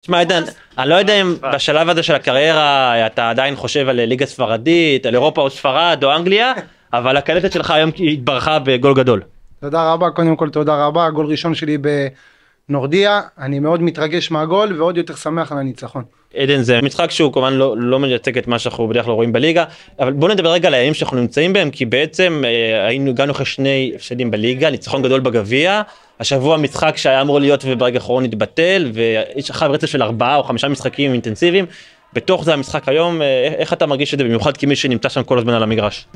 תשמע עידן, אני לא יודע אם בשלב הזה של הקריירה אתה עדיין חושב על ליגה ספרדית, על אירופה או ספרד או אנגליה, אבל הקלטת שלך היום התברכה בגול גדול. תודה רבה, קודם כל תודה רבה, גול ראשון שלי בנורדיה, אני מאוד מתרגש מהגול ועוד יותר שמח על הניצחון. עדן, זה משחק שהוא כמובן לא מייצג את מה שאנחנו בדרך כלל רואים בליגה, אבל בואו נדבר רגע על הימים שאנחנו נמצאים בהם, כי בעצם הגענו אחרי שני הפסדים בליגה, ניצחון גדול בגביע, השבוע משחק שהיה אמור להיות וברגע האחרון התבטל, ויש אחר רצף של 4 או 5 משחקים אינטנסיביים, בתוך זה המשחק היום, איך אתה מרגיש את זה במיוחד כמי שנמצא שם כל הזמן על המגרש?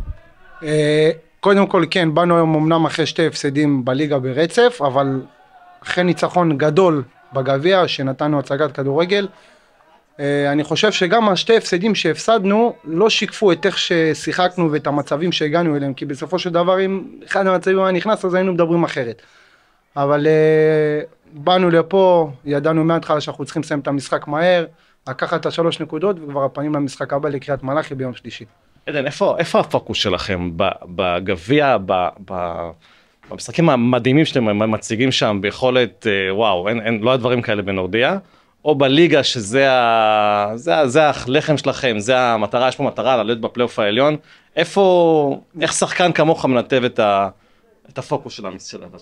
קודם כל כן, באנו היום אמנם אחרי 2 הפסדים בליגה ברצף, אבל אחרי ניצחון גדול בגביע שנתנו הצגת כדורגל, אני חושב שגם השתי הפסדים שהפסדנו לא שיקפו את איך ששיחקנו ואת המצבים שהגענו אליהם, כי בסופו של דבר אם אחד המצבים היה נכנס אז היינו מדברים אחרת. אבל באנו לפה, ידענו מההתחלה שאנחנו צריכים לסיים את המשחק מהר, לקחת את 3 נקודות וכבר הפנים למשחק הבא לקריית מלאכי ביום שלישי. עדן, איפה הפוקוס שלכם בגביע, במשחקים המדהימים שאתם מציגים שם ביכולת, וואו, לא היה דברים כאלה בנורדיה, או בליגה שזה הלחם שלכם, זה המטרה, יש פה מטרה לעלות בפלייאוף העליון, איך שחקן כמוך מנתב את הפוקוס של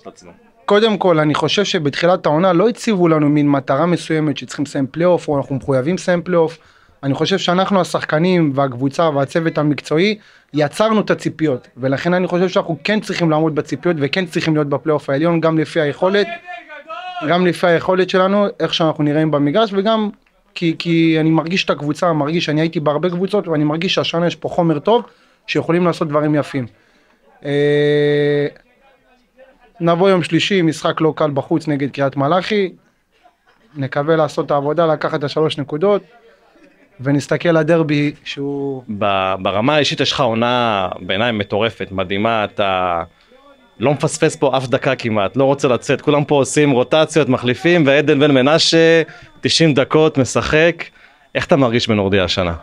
עצמו? קודם כל, אני חושב שבתחילת העונה לא הציבו לנו מין מטרה מסוימת שצריכים לסיים פלייאוף, או אנחנו מחויבים לסיים פלייאוף. אני חושב שאנחנו השחקנים והקבוצה והצוות המקצועי יצרנו את הציפיות, ולכן אני חושב שאנחנו כן צריכים לעמוד בציפיות וכן צריכים להיות בפלייאוף העליון, גם לפי היכולת שלנו, איך שאנחנו נראים במגרש, וגם כי אני מרגיש את הקבוצה, אני הייתי בהרבה קבוצות ואני מרגיש שהשנה יש פה חומר טוב שיכולים לעשות דברים יפים. נבוא יום שלישי, משחק לא קל בחוץ נגד קריית מלאכי, נקווה לעשות את העבודה, לקחת את 3 נקודות, ונסתכל לדרבי שהוא... ברמה האישית יש לך עונה בעיניי מטורפת, מדהימה, אתה לא מפספס פה אף דקה כמעט, לא רוצה לצאת, כולם פה עושים רוטציות, מחליפים, ועדן בן מנשה 90 דקות משחק. איך אתה מרגיש בנורדיה השנה?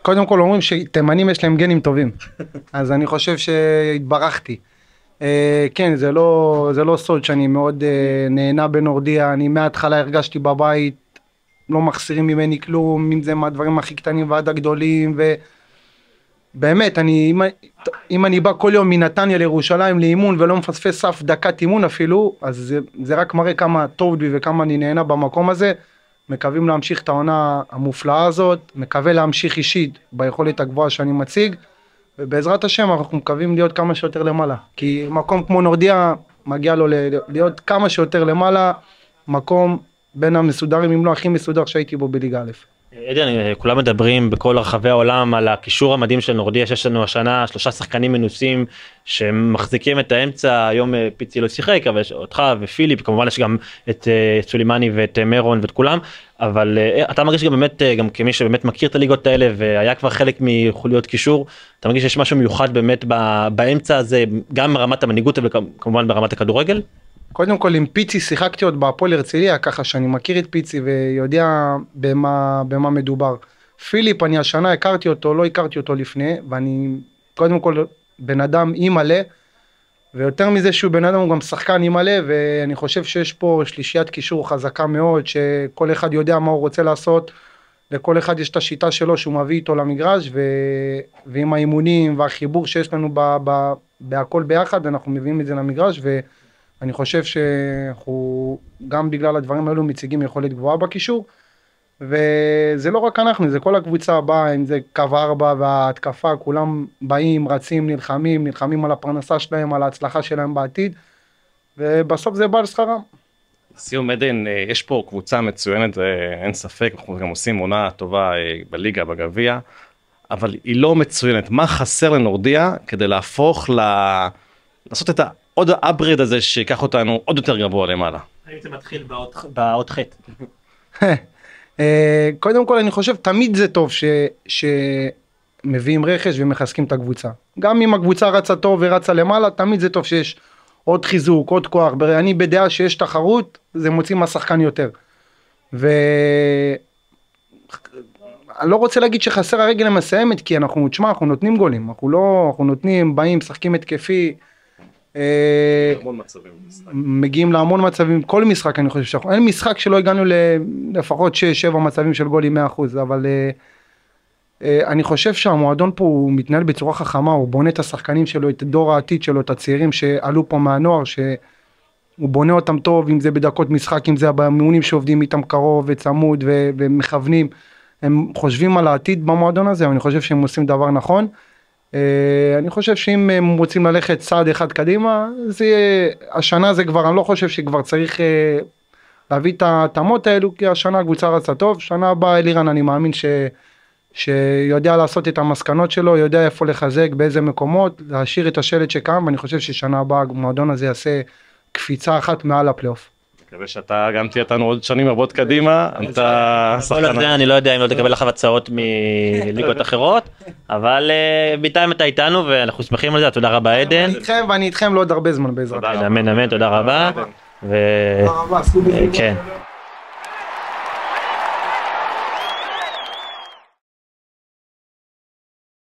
קודם כל אומרים שתימנים יש להם גנים טובים, אז אני חושב שהתברכתי. כן, זה לא סוד שאני מאוד נהנה בנורדיה, אני מההתחלה הרגשתי בבית, לא מחסירים ממני כלום, אם זה מהדברים הכי קטנים ועד הגדולים, ובאמת, אם אני בא כל יום מנתניה לירושלים לאימון ולא מפספס אף דקת אימון אפילו, אז זה רק מראה כמה טוב בי וכמה אני נהנה במקום הזה. מקווים להמשיך את העונה המופלאה הזאת, מקווה להמשיך אישית ביכולת הגבוהה שאני מציג, ובעזרת השם אנחנו מקווים להיות כמה שיותר למעלה, כי מקום כמו נורדיה מגיע לו להיות כמה שיותר למעלה, מקום בין המסודרים, אם לא הכי מסודר שהייתי בו בליגה א'. עדן, כולם מדברים בכל רחבי העולם על הקישור המדהים של נורדיה, שיש לנו השנה 3 שחקנים מנוסים שמחזיקים את האמצע, היום פיצי לא שיחק, אבל יש אותך ופיליפ, כמובן יש גם את סולימני ואת מרון ואת כולם, אבל אתה מרגיש גם באמת, גם כמי שבאמת מכיר את הליגות האלה והיה כבר חלק מחוליות קישור, אתה מרגיש שיש משהו מיוחד באמת באמצע הזה, גם ברמת המנהיגות וכמובן ברמת הכדורגל? קודם כל עם פיצי שיחקתי עוד בהפועל הרצליה, ככה שאני מכיר את פיצי ויודע במה מדובר. פיליפ, אני השנה הכרתי אותו, לא הכרתי אותו לפני, ואני קודם כל בן אדם אימא'לה, ויותר מזה שהוא בן אדם הוא גם שחקן אימא'לה, ואני חושב שיש פה שלישיית קישור חזקה מאוד, שכל אחד יודע מה הוא רוצה לעשות, לכל אחד יש את השיטה שלו שהוא מביא איתו למגרש, ועם האימונים והחיבור שיש לנו בהכל ביחד, אנחנו מביאים את זה למגרש, אני חושב שאנחנו גם בגלל הדברים האלו מציגים יכולת גבוהה בקישור, וזה לא רק אנחנו, זה כל הקבוצה הבאה, אם זה קו 4 וההתקפה, כולם באים, רצים, נלחמים על הפרנסה שלהם, על ההצלחה שלהם בעתיד, ובסוף זה בא לשכרם. סיום עדן, יש פה קבוצה מצוינת, אין ספק, אנחנו גם עושים עונה טובה בליגה, בגביע, אבל היא לא מצוינת. מה חסר לנורדיה כדי לעשות את עוד האפגרייד הזה שיקח אותנו עוד יותר גבוה למעלה? האם זה מתחיל באות חטא? קודם כל אני חושב תמיד זה טוב שמביאים רכש ומחזקים את הקבוצה. גם אם הקבוצה רצה טוב ורצה למעלה, תמיד זה טוב שיש עוד חיזוק, עוד כוח. אני בדעה שיש תחרות, זה מוציא מהשחקן יותר. אני לא רוצה להגיד שחסר הרגל המסיימת, כי אנחנו נותנים גולים, אנחנו נותנים, באים, משחקים התקפי, המון מצבים במשחק. מגיעים להמון מצבים, כל משחק אני חושב אין משחק שלא הגענו לפחות 6-7 מצבים של גולים 100%, אבל אני חושב שהמועדון פה הוא מתנהל בצורה חכמה, הוא בונה את השחקנים שלו, את דור העתיד שלו, את הצעירים שעלו פה מהנוער, שהוא בונה אותם טוב, אם זה בדקות משחק, אם זה במאמנים שעובדים איתם קרוב וצמוד ומכוונים, הם חושבים על העתיד במועדון הזה, אני חושב שהם עושים דבר נכון. אני חושב שאם הם רוצים ללכת צעד אחד קדימה, השנה זה כבר, אני לא חושב שכבר צריך להביא את ההתאמות האלו, כי השנה הקבוצה רצה טוב, שנה הבאה אלירן אני מאמין שיודע לעשות את המסקנות שלו, יודע איפה לחזק, באיזה מקומות, להשאיר את השלט שקם, ואני חושב ששנה הבאה המועדון הזה יעשה קפיצה אחת מעל הפלייאוף. מקווה שאתה גם תהיה איתנו עוד שנים רבות קדימה, אתה שחקן. אני לא יודע אם לא תקבל לך הצעות מליגות אחרות, אבל בינתיים אתה איתנו ואנחנו שמחים על זה, תודה רבה עדן. ואני איתכם לא עוד הרבה זמן בעזרת. אמן, תודה רבה. תודה רבה,